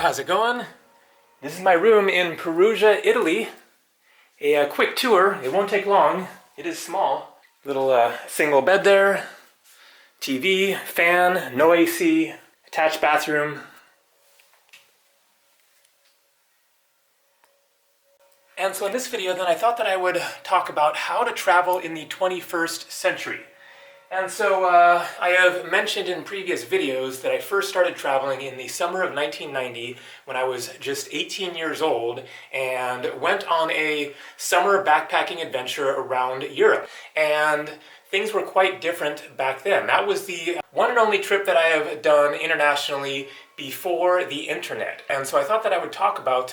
how's it going? This is my room in Perugia, Italy. A quick tour, it won't take long. It is small. Little single bed there, TV, fan, no AC, attached bathroom. And so in this video then I thought that I would talk about how to travel in the 21st century. And so I have mentioned in previous videos that I first started traveling in the summer of 1990 when I was just 18 years old and went on a summer backpacking adventure around Europe. And things were quite different back then. That was the one and only trip that I have done internationally before the internet. And so I thought that I would talk about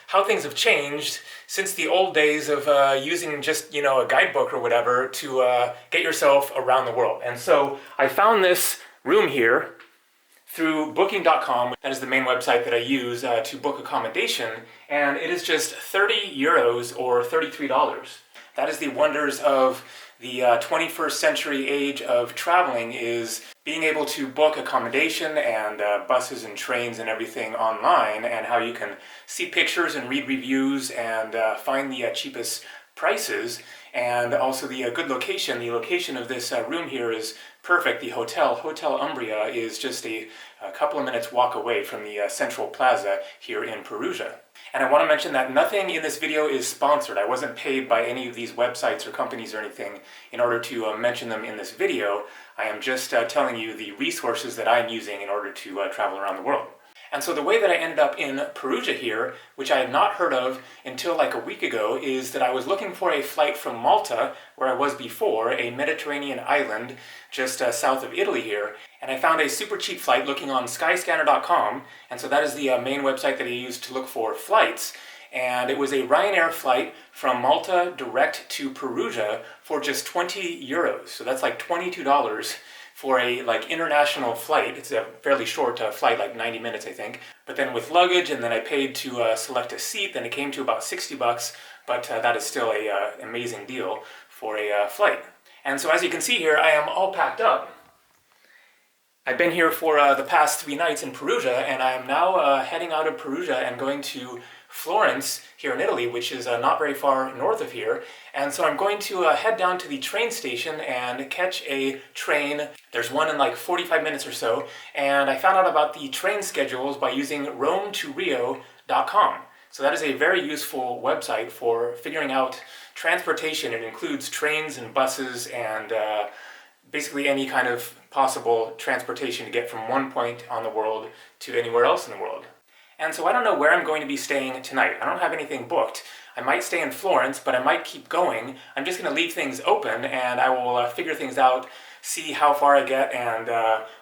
how things have changed since the old days of using just, a guidebook or whatever to get yourself around the world. And so I found this room here through booking.com. That is the main website that I use to book accommodation. And it is just 30 euros or $33. That is the wonders of the 21st century age of traveling, is being able to book accommodation and buses and trains and everything online, and how you can see pictures and read reviews and find the cheapest prices, and also the good location. The location of this room here is perfect. The Hotel Umbria, is just a couple of minutes walk away from the central plaza here in Perugia. And I want to mention that nothing in this video is sponsored. I wasn't paid by any of these websites or companies or anything in order to mention them in this video. I am just telling you the resources that I'm using in order to travel around the world. And so the way that I ended up in Perugia here, which I had not heard of until like a week ago, is that I was looking for a flight from Malta, where I was before, a Mediterranean island just south of Italy here, and I found a super cheap flight looking on skyscanner.com, and so that is the main website that I use to look for flights. And it was a Ryanair flight from Malta direct to Perugia for just 20 euros. So that's like $22 for a international flight. It's a fairly short flight, like 90 minutes I think. But then with luggage, and then I paid to select a seat, then it came to about 60 bucks, but that is still a amazing deal for a flight. And so as you can see here, I am all packed up. I've been here for the past 3 nights in Perugia, and I am now heading out of Perugia and going to Florence here in Italy, which is not very far north of here. And so I'm going to head down to the train station and catch a train. There's one in like 45 minutes or so, and I found out about the train schedules by using RomeToRio.com. So that is a very useful website for figuring out transportation. It includes trains and buses and basically any kind of possible transportation to get from one point on the world to anywhere else in the world. And so I don't know where I'm going to be staying tonight. I don't have anything booked. I might stay in Florence, but I might keep going. I'm just going to leave things open, and I will figure things out, see how far I get, and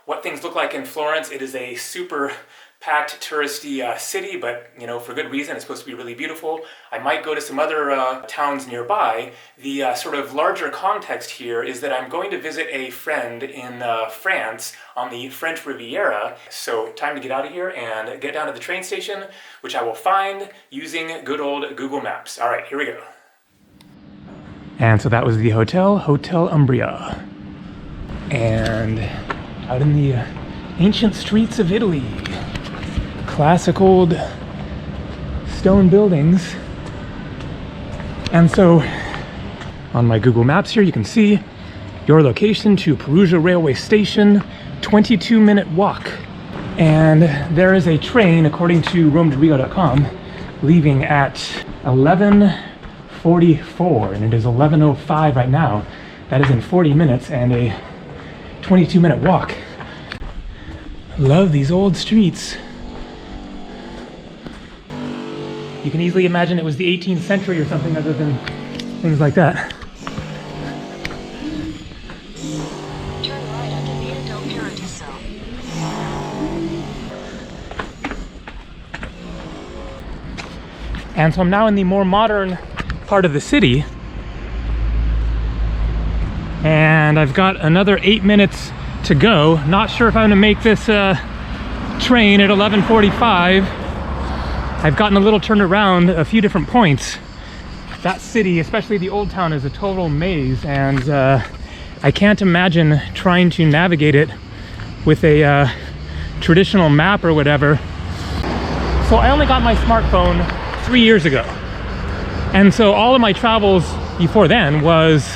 what things look like in Florence. It is a super packed touristy city, but for good reason. It's supposed to be really beautiful. I might go to some other towns nearby. The sort of larger context here is that I'm going to visit a friend in France on the French Riviera. So time to get out of here and get down to the train station, which I will find using good old Google Maps. All right, here we go. And so that was the Hotel Umbria. And out in the ancient streets of Italy. Classic old stone buildings. And so on my Google Maps here, you can see your location to Perugia railway station, 22-minute walk. And there is a train, according to RomeToRio.com, leaving at 11:44, and it is 11:05 right now. That is in 40 minutes and a 22-minute walk. Love these old streets. You can easily imagine it was the 18th century or something other than things like that. Turn right onto Via del Paradiso. And so I'm now in the more modern part of the city. And I've got another 8 minutes to go. Not sure if I'm gonna make this train at 11:45. I've gotten a little turned around a few different points. That city, especially the old town, is a total maze, and I can't imagine trying to navigate it with a traditional map or whatever. So I only got my smartphone 3 years ago. And so all of my travels before then was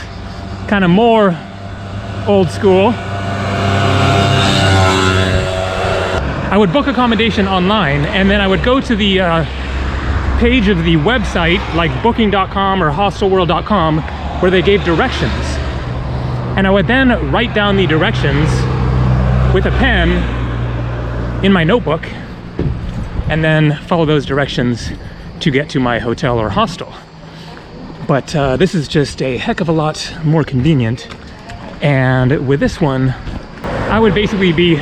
kind of more old school. I would book accommodation online, and then I would go to the page of the website like booking.com or hostelworld.com where they gave directions. And I would then write down the directions with a pen in my notebook and then follow those directions to get to my hotel or hostel. But this is just a heck of a lot more convenient. And with this one, I would basically be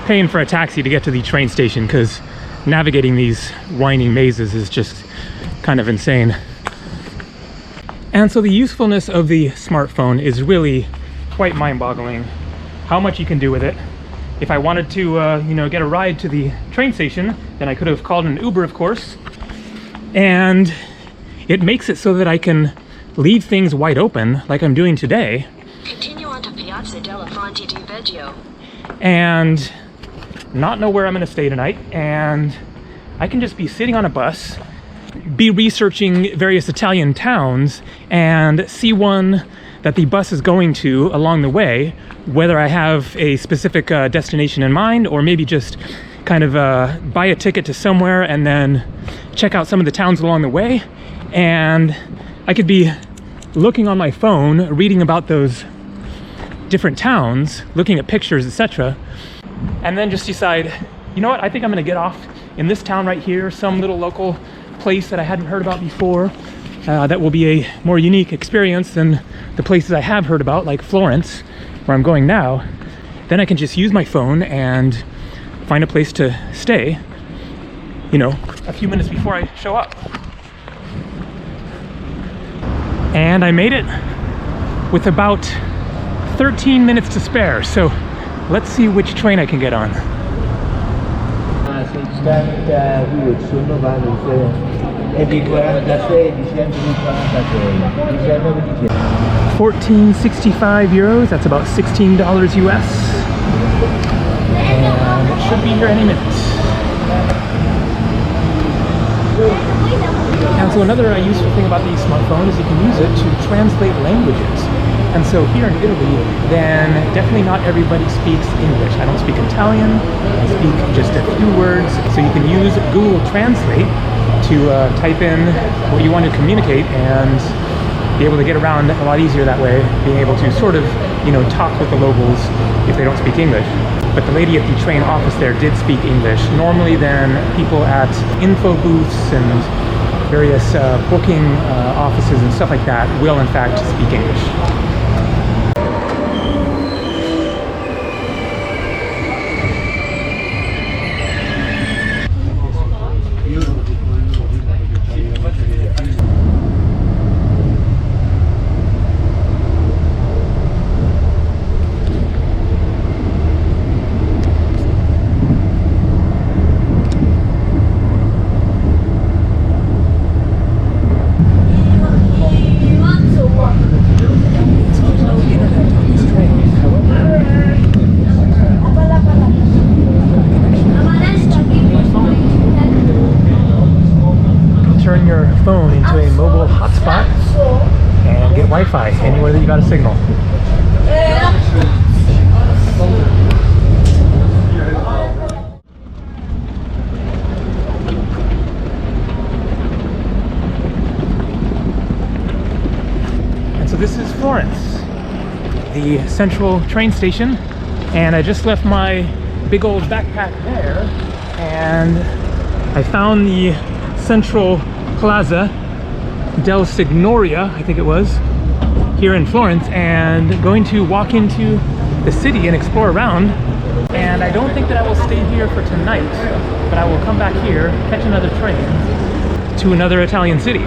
paying for a taxi to get to the train station because navigating these winding mazes is just kind of insane. And so the usefulness of the smartphone is really quite mind-boggling. How much you can do with it. If I wanted to, get a ride to the train station, then I could have called an Uber, of course. And it makes it so that I can leave things wide open, like I'm doing today. Continue on to Piazza della Fonte di Veggio. And not know where I'm gonna stay tonight. And I can just be sitting on a bus, be researching various Italian towns, and see one that the bus is going to along the way, whether I have a specific destination in mind, or maybe just kind of buy a ticket to somewhere and then check out some of the towns along the way. And I could be looking on my phone, reading about those different towns, looking at pictures, etc. And then just decide, you know what, I think I'm gonna get off in this town right here, some little local place that I hadn't heard about before, that will be a more unique experience than the places I have heard about, like Florence, where I'm going now. Then I can just use my phone and find a place to stay, a few minutes before I show up. And I made it with about 13 minutes to spare, so let's see which train I can get on. 1465 euros, that's about $16 US. And it should be here any minute. And so another useful thing about the smartphone is you can use it to translate languages. And so here in Italy, then definitely not everybody speaks English. I don't speak Italian, I speak just a few words. So you can use Google Translate to type in what you want to communicate and be able to get around a lot easier that way, being able to sort of, talk with the locals if they don't speak English. But the lady at the train office there did speak English. Normally then people at info booths and various booking offices and stuff like that will in fact speak English. Turn your phone into a mobile hotspot and get Wi-Fi anywhere that you got a signal. And so this is Florence, the central train station, and I just left my big old backpack there, and I found the central Plaza del Signoria, I think it was, here in Florence, and going to walk into the city and explore around. And I don't think that I will stay here for tonight, but I will come back here, catch another train to another Italian city.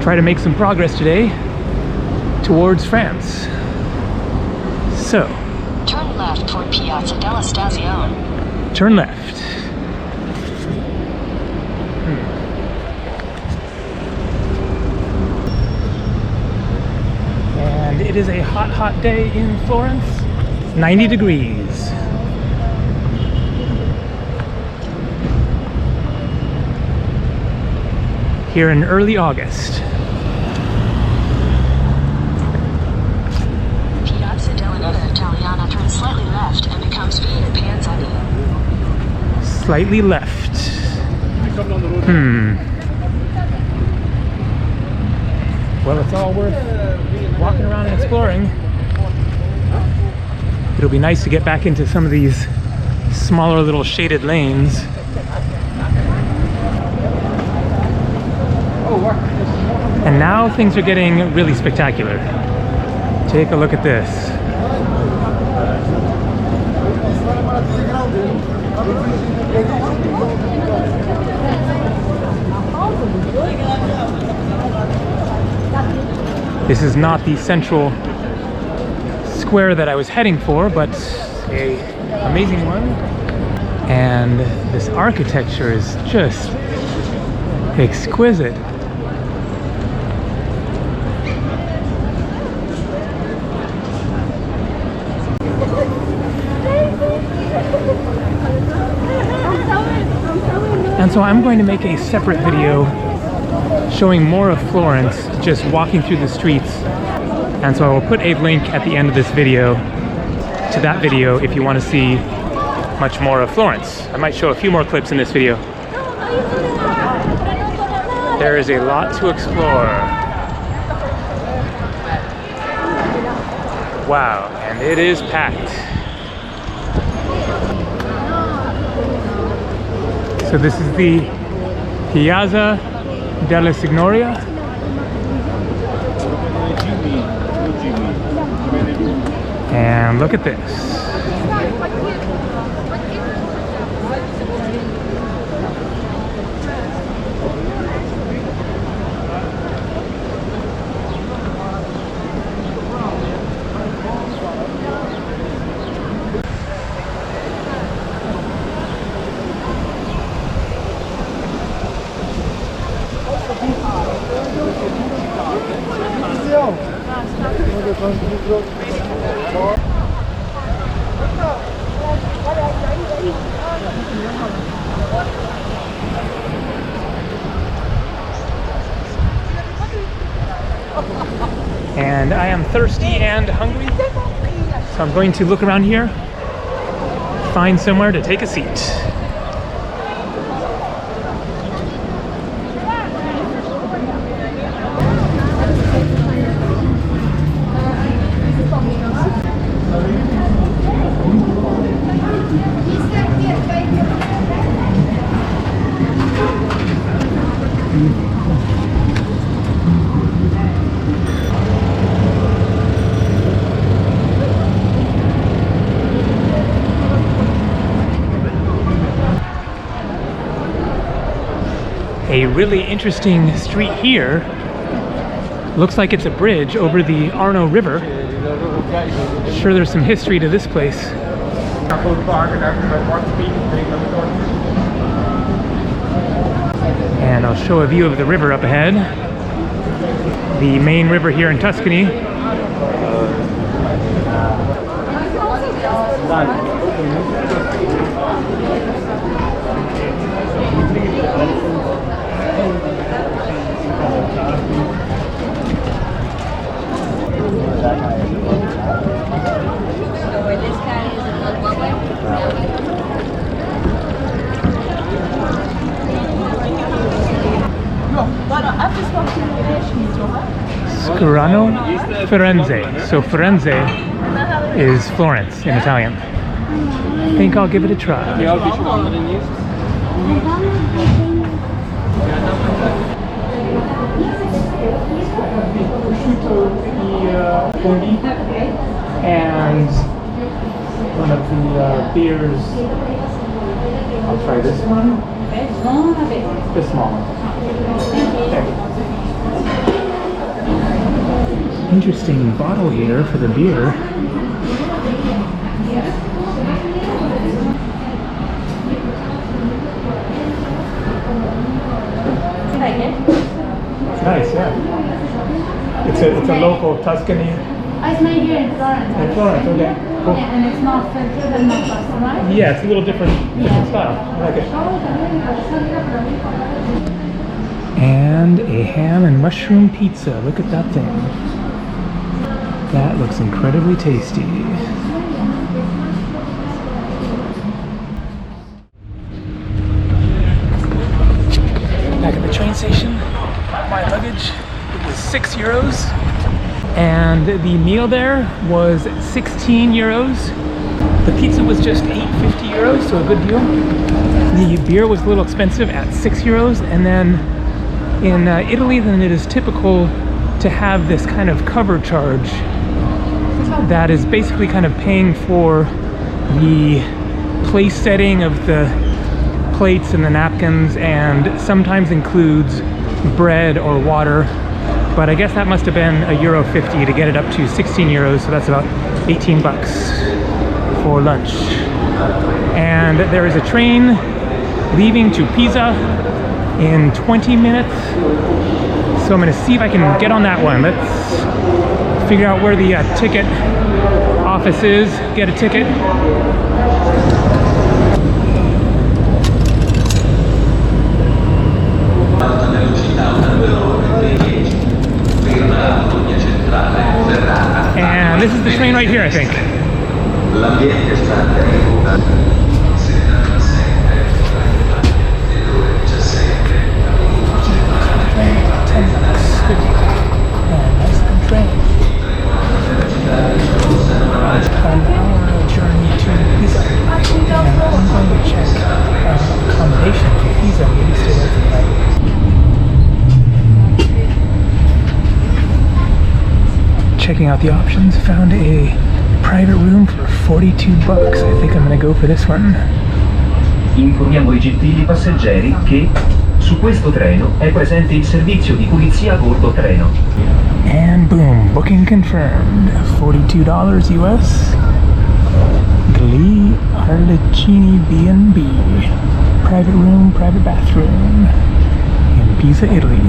Try to make some progress today towards France. So, Turn left toward Piazza della Stazione. Turn left. And it is a hot, hot day in Florence. 90 degrees. here in early August. Piazza della Italiana turns slightly left and becomes Via Panzani. Slightly left. Well, it's all worth walking around and exploring. It'll be nice to get back into some of these smaller little shaded lanes. And now things are getting really spectacular. Take a look at this. This is not the central square that I was heading for, but an amazing one. And this architecture is just exquisite. And so I'm going to make a separate video showing more of Florence, just walking through the streets. And so I will put a link at the end of this video to that video if you want to see much more of Florence. I might show a few more clips in this video. There is a lot to explore. Wow, and it is packed. So this is the Piazza della Signoria. And look at this. And I am thirsty and hungry, so I'm going to look around here, find somewhere to take a seat. A really interesting street here. Looks like it's a bridge over the Arno River. Sure, there's some history to this place. And I'll show a view of the river up ahead. The main river here in Tuscany. Scarano Firenze. So Firenze is Florence in Italian. I think I'll give it a try. And one of the beers. I'll try this one. The small one. Interesting bottle here for the beer. It's nice, yeah. It's a local Tuscany. It's made here in Florence. In Florence, okay. Cool. Yeah, and it's not filtered and not pasteurized. Yeah, it's a little different style. I like it. And a ham and mushroom pizza. Look at that thing. That looks incredibly tasty. Back at the train station, my luggage, it was €6. And the meal there was 16 euros. The pizza was just €8.50, so a good deal. The beer was a little expensive at €6. And then in Italy, then it is typical to have this kind of cover charge that is basically kind of paying for the place setting of the plates and the napkins, and sometimes includes bread or water. But I guess that must have been €1.50 to get it up to 16 euros, so that's about 18 bucks for lunch. And there is a train leaving to Pisa in 20 minutes, so I'm going to see if I can get on that one. Let's figure out where the ticket office is, get a ticket. And this is the train right here, I think. Checking out the options, found a private room for 42 bucks. I think I'm gonna go for this one. Informiamo I gentili passeggeri che su questo treno è presente il servizio di pulizia a bordo treno. And boom, booking confirmed. $42 US. Gli Arlecchini B&B. Private room, private bathroom in Pisa, Italy.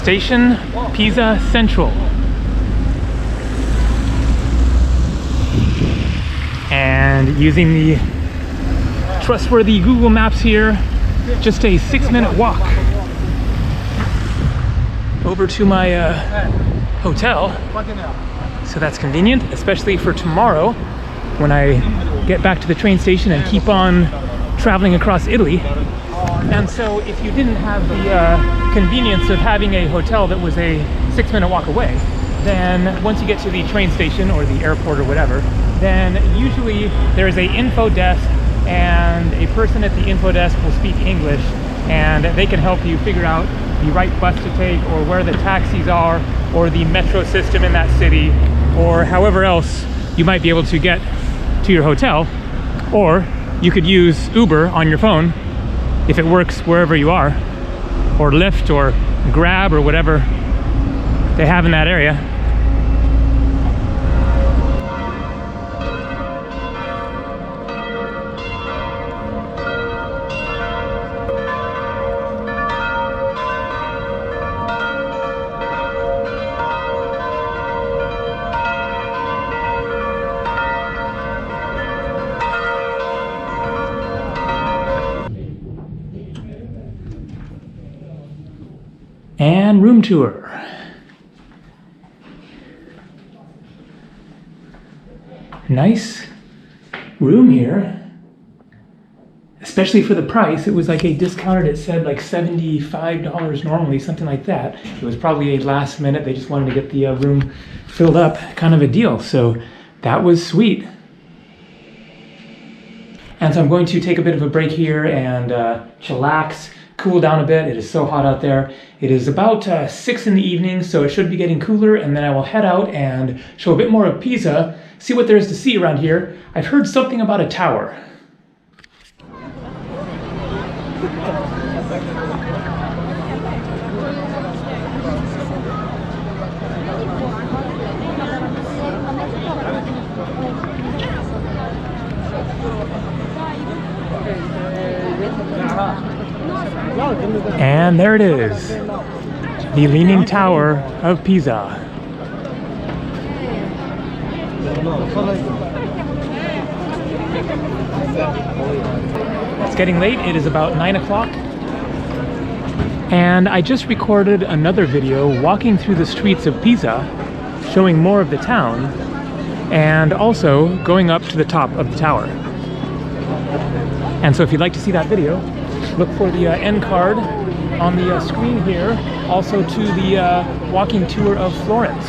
Station Pisa Central. And using the trustworthy Google Maps here, just a 6-minute walk over to my hotel. So that's convenient, especially for tomorrow when I get back to the train station and keep on traveling across Italy. And so if you didn't have the convenience of having a hotel that was a 6-minute walk away, then once you get to the train station or the airport or whatever, then usually there is a info desk, and a person at the info desk will speak English, and they can help you figure out the right bus to take, or where the taxis are, or the metro system in that city, or however else you might be able to get to your hotel. Or you could use Uber on your phone if it works wherever you are, or Lyft or Grab or whatever they have in that area. And room tour. Nice room here, especially for the price. It was like a discounted, it said like $75 normally, something like that. It was probably a last minute, they just wanted to get the room filled up, kind of a deal. So that was sweet. And so I'm going to take a bit of a break here and chillax, cool down a bit. It is so hot out there. It is about 6 in the evening, so it should be getting cooler, and then I will head out and show a bit more of Pisa, see what there is to see around here. I've heard something about a tower. And there it is, the Leaning Tower of Pisa. It's getting late. It is about 9 o'clock. And I just recorded another video walking through the streets of Pisa, showing more of the town, and also going up to the top of the tower. And so if you'd like to see that video, look for the end card on the screen here, also to the walking tour of Florence.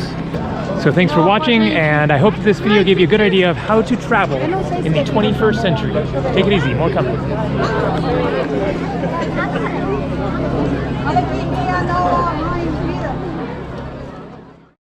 So thanks for watching, and I hope this video gave you a good idea of how to travel in the 21st century. Take it easy, more coming.